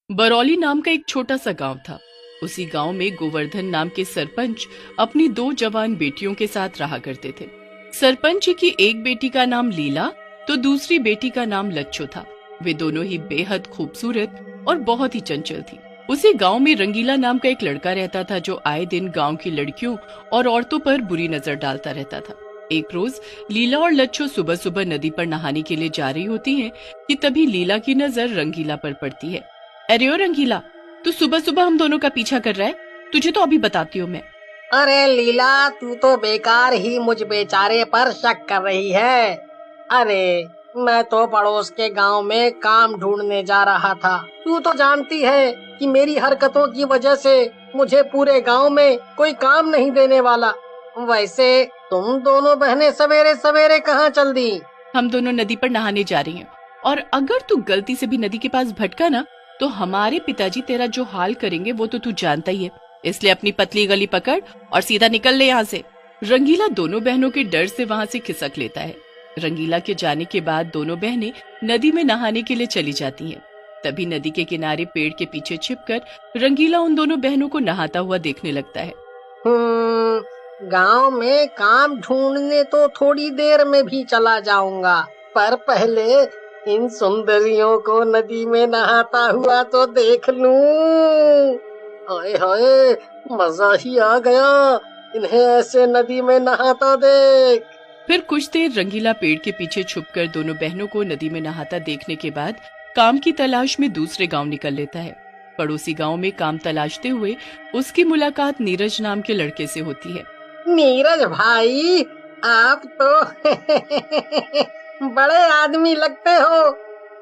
बरौली नाम का एक छोटा सा गांव था। उसी गांव में गोवर्धन नाम के सरपंच अपनी दो जवान बेटियों के साथ रहा करते थे। सरपंच की एक बेटी का नाम लीला तो दूसरी बेटी का नाम लच्छो था। वे दोनों ही बेहद खूबसूरत और बहुत ही चंचल थी। उसी गांव में रंगीला नाम का एक लड़का रहता था जो आए दिन गांव की लड़कियों और औरतों पर बुरी नजर डालता रहता था। एक रोज लीला और लच्छो सुबह सुबह नदी पर नहाने के लिए जा रही होती हैं कि तभी लीला की नजर रंगीला पर पड़ती है। अरे ओ रंगीला, तू सुबह सुबह हम दोनों का पीछा कर रहा है? तुझे तो अभी बताती हूँ मैं। अरे लीला, तू तो बेकार ही मुझ बेचारे पर शक कर रही है। अरे मैं तो पड़ोस के गांव में काम ढूंढने जा रहा था। तू तो जानती है कि मेरी हरकतों की वजह से मुझे पूरे गांव में कोई काम नहीं देने वाला। वैसे तुम दोनों बहनें सवेरे सवेरे कहाँ चल दी? हम दोनों नदी पर नहाने जा रही हैं और अगर तू गलती से भी नदी के पास भटका ना तो हमारे पिताजी तेरा जो हाल करेंगे वो तो तू जानता ही है। इसलिए अपनी पतली गली पकड़ और सीधा निकल ले यहाँ से। रंगीला दोनों बहनों के डर से वहाँ से खिसक लेता है। रंगीला के जाने के बाद दोनों बहनें नदी में नहाने के लिए चली जाती हैं। तभी नदी के किनारे पेड़ के पीछे छिपकर रंगीला उन दोनों बहनों को नहाता हुआ देखने लगता है। गांव में काम ढूंढने तो थोड़ी देर में भी चला जाऊंगा, पर पहले इन सुंदरियों को नदी में नहाता हुआ तो देख लूं। हाय हाय, मजा ही आ गया इन्हें ऐसे नदी में नहाता देख। फिर कुछ देर रंगीला पेड़ के पीछे छुपकर दोनों बहनों को नदी में नहाता देखने के बाद काम की तलाश में दूसरे गांव निकल लेता है। पड़ोसी गांव में काम तलाशते हुए उसकी मुलाकात नीरज नाम के लड़के से होती है। नीरज भाई, आप तो बड़े आदमी लगते हो।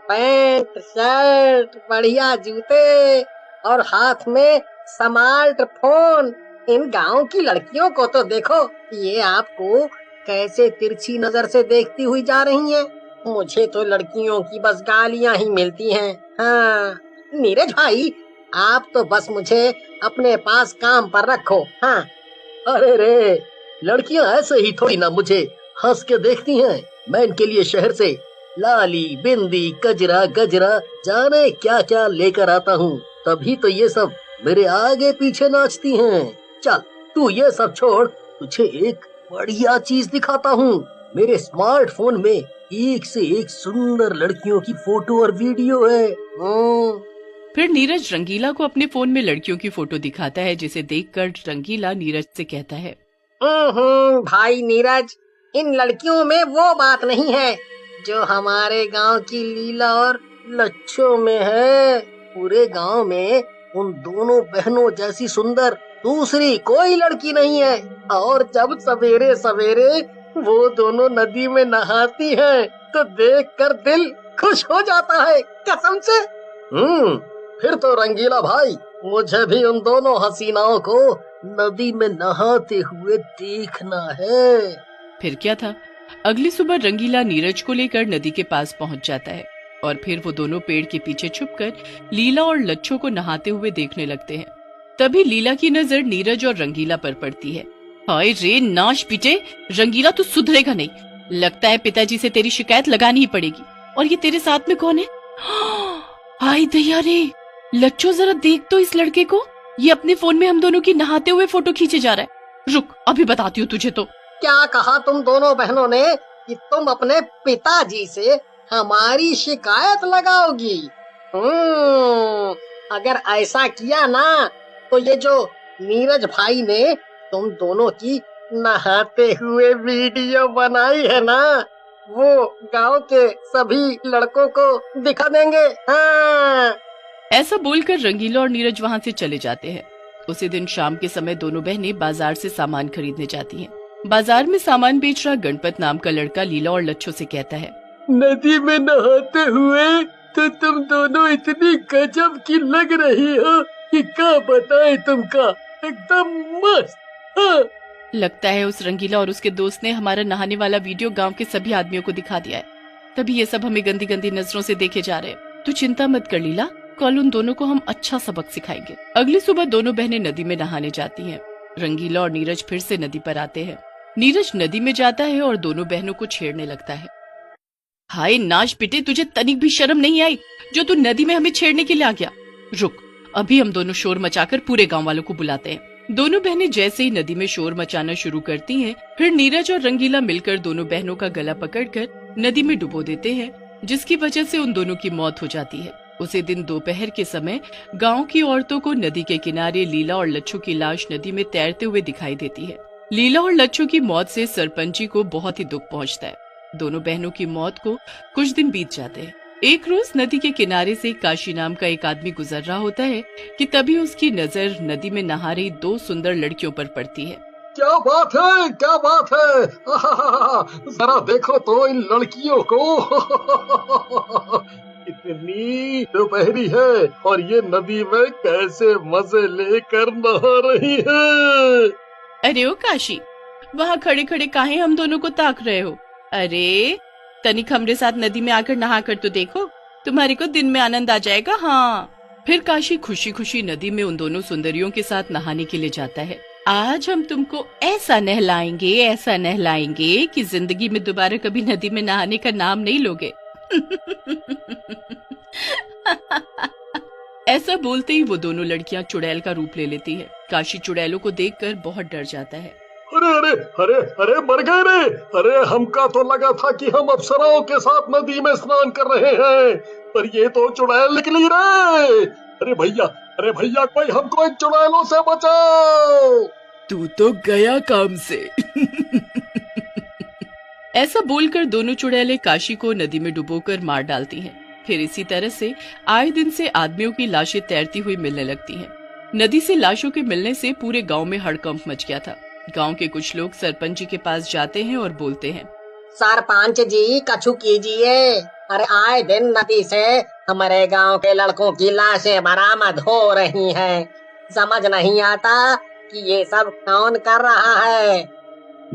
पैंट शर्ट, बढ़िया जूते और हाथ में स्मार्टफोन। इन गांव की लड़कियों को तो देखो, ये आपको कैसे तिरछी नजर से देखती हुई जा रही हैं। मुझे तो लड़कियों की बस गालियां ही मिलती हैं। हाँ नीरज भाई, आप तो बस मुझे अपने पास काम पर रखो। हाँ। अरे रे, लड़कियां ऐसे ही थोड़ी ना मुझे हंस के देखती हैं। मैं इनके लिए शहर से लाली, बिंदी, कजरा, गजरा, जाने क्या क्या लेकर आता हूँ, तभी तो ये सब मेरे आगे पीछे नाचती हैं। चल तू ये सब छोड़, तुझे एक बढ़िया चीज दिखाता हूँ। मेरे स्मार्टफोन में एक से एक सुंदर लड़कियों की फोटो और वीडियो है। फिर नीरज रंगीला को अपने फोन में लड़कियों की फोटो दिखाता है, जिसे देखकर रंगीला नीरज से कहता है, भाई नीरज, इन लड़कियों में वो बात नहीं है जो हमारे गांव की लीला और लच्छो में है। पूरे गांव में उन दोनों बहनों जैसी सुंदर दूसरी कोई लड़की नहीं है। और जब सवेरे सवेरे वो दोनों नदी में नहाती हैं, तो देखकर दिल खुश हो जाता है, कसम से। फिर तो रंगीला भाई, मुझे भी उन दोनों हसीनाओं को नदी में नहाते हुए देखना है। फिर क्या था, अगली सुबह रंगीला नीरज को लेकर नदी के पास पहुंच जाता है और फिर वो दोनों पेड़ के पीछे छुपकर लीला और लच्छो को नहाते हुए देखने लगते हैं। तभी लीला की नजर नीरज और रंगीला पर पड़ती है। हाय रे नाश पीटे, रंगीला तू सुधरेगा नहीं। लगता है पिताजी से तेरी शिकायत लगानी ही पड़ेगी। और ये तेरे साथ में कौन है? हाय दया रे, लच्छो जरा देख तो इस लड़के को। ये अपने फोन में हम दोनों की नहाते हुए फोटो खींचे जा रहा है। रुक, अभी बताती हूँ तुझे। तो क्या कहा तुम दोनों बहनों ने कि तुम अपने पिताजी से हमारी शिकायत लगाओगी? अगर ऐसा किया ना, तो ये जो नीरज भाई ने तुम दोनों की नहाते हुए वीडियो बनाई है ना, वो गांव के सभी लड़कों को दिखा देंगे। हाँ। ऐसा बोलकर रंगीला और नीरज वहाँ से चले जाते हैं। उसी दिन शाम के समय दोनों बहनें बाजार से सामान खरीदने जाती हैं। बाजार में सामान बेच रहा गणपत नाम का लड़का लीला और लच्छो से कहता है, नदी में नहाते हुए तो तुम दोनों इतनी गजब की लग रही हो कि क्या बताए तुमका, एकदम मस्त। हाँ। लगता है उस रंगीला और उसके दोस्त ने हमारा नहाने वाला वीडियो गांव के सभी आदमियों को दिखा दिया है, तभी ये सब हमें गंदी गंदी नजरों से देखे जा रहे हैं। तू चिंता मत कर लीला, कल उन दोनों को हम अच्छा सबक सिखाएंगे। अगली सुबह दोनों बहनें नदी में नहाने जाती हैं। रंगीला और नीरज फिर से नदी पर आते हैं। नीरज नदी में जाता है और दोनों बहनों को छेड़ने लगता है। हाय नाश पिटे, तुझे तनिक भी शर्म नहीं आई जो तू नदी में हमें छेड़ने के लिए आ गया? रुक, अभी हम दोनों शोर मचाकर पूरे गांव वालों को बुलाते हैं। दोनों बहनें जैसे ही नदी में शोर मचाना शुरू करती हैं, फिर नीरज और रंगीला मिलकर दोनों बहनों का गला पकड़कर नदी में डुबो देते हैं, जिसकी वजह से उन दोनों की मौत हो जाती है। उसी दिन दोपहर के समय गांव की औरतों को नदी के किनारे लीला और लच्छू की लाश नदी में तैरते हुए दिखाई देती है। लीला और लच्छू की मौत से सरपंच जी को बहुत ही दुख पहुंचता है। दोनों बहनों की मौत को कुछ दिन बीत जाते हैं। एक रोज नदी के किनारे से काशी नाम का एक आदमी गुजर रहा होता है कि तभी उसकी नजर नदी में नहा रही दो सुंदर लड़कियों पर पड़ती है। क्या बात है, क्या बात है, जरा देखो तो इन लड़कियों को। इतनी दोपहरी है और ये नदी में कैसे मजे लेकर नहा रही है। अरे ओ काशी, वहाँ खड़े खड़े काहे हम दोनों को ताक रहे हो? अरे तनिक हमरे साथ नदी में आकर नहा कर तो देखो, तुम्हारे को दिन में आनंद आ जाएगा। हाँ। फिर काशी खुशी खुशी नदी में उन दोनों सुंदरियों के साथ नहाने के लिए जाता है। आज हम तुमको ऐसा नहलाएंगे कि जिंदगी में दोबारा कभी नदी में नहाने का नाम नहीं लोगे। ऐसा बोलते ही वो दोनों लड़कियां चुड़ैल का रूप ले लेती है। काशी चुड़ैलों को देखकर बहुत डर जाता है। अरे अरे अरे अरे मर गए रे। अरे हमका तो लगा था कि हम अप्सराओं के साथ नदी में स्नान कर रहे हैं, पर ये तो चुड़ैल निकली रे। अरे भैया कोई हमको इन चुड़ैलों से बचाओ। तू तो गया काम से। ऐसा बोलकर दोनों चुड़ैलें काशी को नदी में डुबोकर मार डालती हैं। फिर इसी तरह से आए दिन से आदमियों की लाशें तैरती हुई मिलने लगती हैं। नदी से लाशों के मिलने से पूरे गांव में हड़कंप मच गया था। गांव के कुछ लोग सरपंच जी के पास जाते हैं और बोलते हैं, सरपंच जी कछु कीजिए। अरे आए दिन नदी से हमारे गांव के लड़कों की लाशें बरामद हो रही हैं। समझ नहीं आता कि ये सब कौन कर रहा है।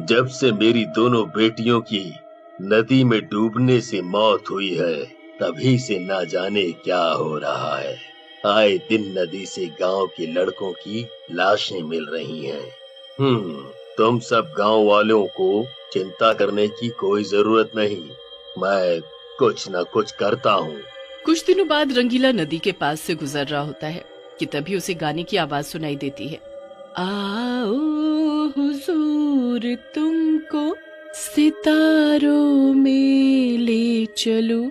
जब से मेरी दोनों बेटियों की नदी में डूबने से मौत हुई है, तभी से ना जाने क्या हो रहा है। आए दिन नदी से गांव के लड़कों की लाशें मिल रही हैं। तुम सब गांव वालों को चिंता करने की कोई जरूरत नहीं, मैं कुछ न कुछ करता हूँ। कुछ दिनों बाद रंगीला नदी के पास से गुजर रहा होता है कि तभी उसे गाने की आवाज सुनाई देती है। आओ हुजूर तुमको सितारों में ले चलो।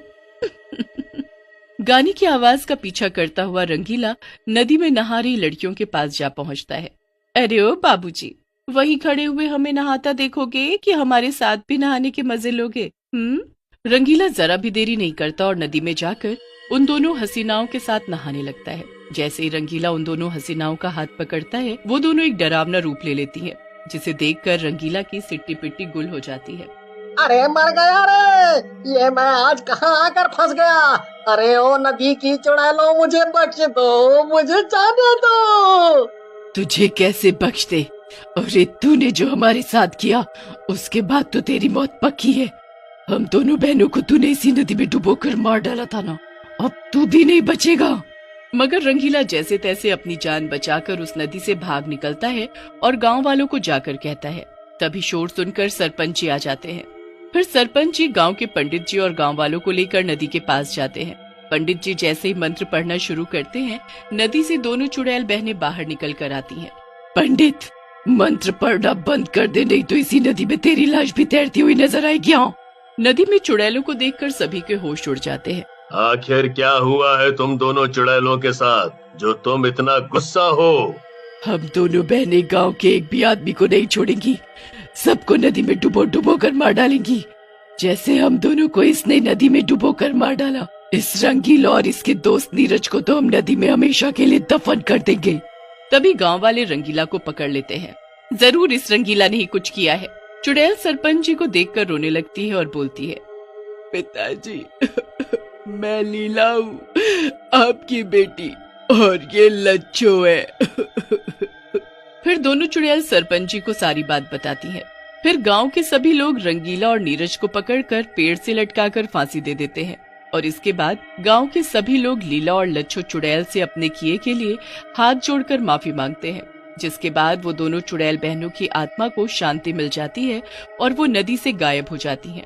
गाने की आवाज का पीछा करता हुआ रंगीला नदी में नहा रही लड़कियों के पास जा पहुंचता है। अरे ओ बाबूजी, वहीं खड़े हुए हमें नहाता देखोगे कि हमारे साथ भी नहाने के मजे लोगे? रंगीला जरा भी देरी नहीं करता और नदी में जाकर उन दोनों हसीनाओं के साथ नहाने लगता है। जैसे ही रंगीला उन दोनों हसीनाओं का हाथ पकड़ता है, वो दोनों एक डरावना रूप ले लेती हैं, जिसे देखकर रंगीला की सिट्टी पिट्टी गुल हो जाती है। अरे मर गया रे, ये मैं आज कहाँ आकर फंस गया। अरे ओ नदी की चुड़ैलो, मुझे बख्श दो, मुझे जाने दो। तुझे कैसे बख्श दे? अरे तूने जो हमारे साथ किया उसके बाद तो तेरी मौत पक्की है। हम दोनों बहनों को तूने इसी नदी में डुबोकर मार डाला था ना, अब तू भी नहीं बचेगा। मगर रंगीला जैसे तैसे अपनी जान बचाकर उस नदी से भाग निकलता है और गांव वालों को जाकर कहता है। तभी शोर सुनकर सरपंच जी आ जाते हैं। फिर सरपंच जी गांव के पंडित जी और गांव वालों को लेकर नदी के पास जाते हैं। पंडित जी जैसे ही मंत्र पढ़ना शुरू करते हैं, नदी से दोनों चुड़ैल बहनें बाहर निकल कर आती हैं। पंडित, मंत्र पढ़ना बंद कर दे, नहीं तो इसी नदी में तेरी लाश भी तैरती हुई नजर आएगी। नदी में चुड़ैलों को देखकर सभी के होश उड़ जाते हैं। आखिर क्या हुआ है तुम दोनों चुड़ैलों के साथ, जो तुम इतना गुस्सा हो? हम दोनों बहनें गांव के एक भी आदमी को नहीं छोड़ेंगी, सबको नदी में डुबो डुबो कर मार डालेंगी, जैसे हम दोनों को इसने नदी में डुबो कर मार डाला। इस रंगीला और इसके दोस्त नीरज को तो हम नदी में हमेशा के लिए दफन कर देंगे। तभी गांव वाले रंगीला को पकड़ लेते हैं। जरूर इस रंगीला ने ही कुछ किया है। चुड़ैल सरपंच जी को देखकर रोने लगती है और बोलती है, पिताजी, मैं लीला हूँ, आपकी बेटी, और ये लच्छो है। फिर दोनों चुड़ैल सरपंच जी को सारी बात बताती हैं। फिर गांव के सभी लोग रंगीला और नीरज को पकड़कर पेड़ से लटकाकर फांसी दे देते हैं और इसके बाद गांव के सभी लोग लीला और लच्छो चुड़ैल से अपने किए के लिए हाथ जोड़कर माफी मांगते हैं, जिसके बाद वो दोनों चुड़ैल बहनों की आत्मा को शांति मिल जाती है और वो नदी से गायब हो जाती हैं।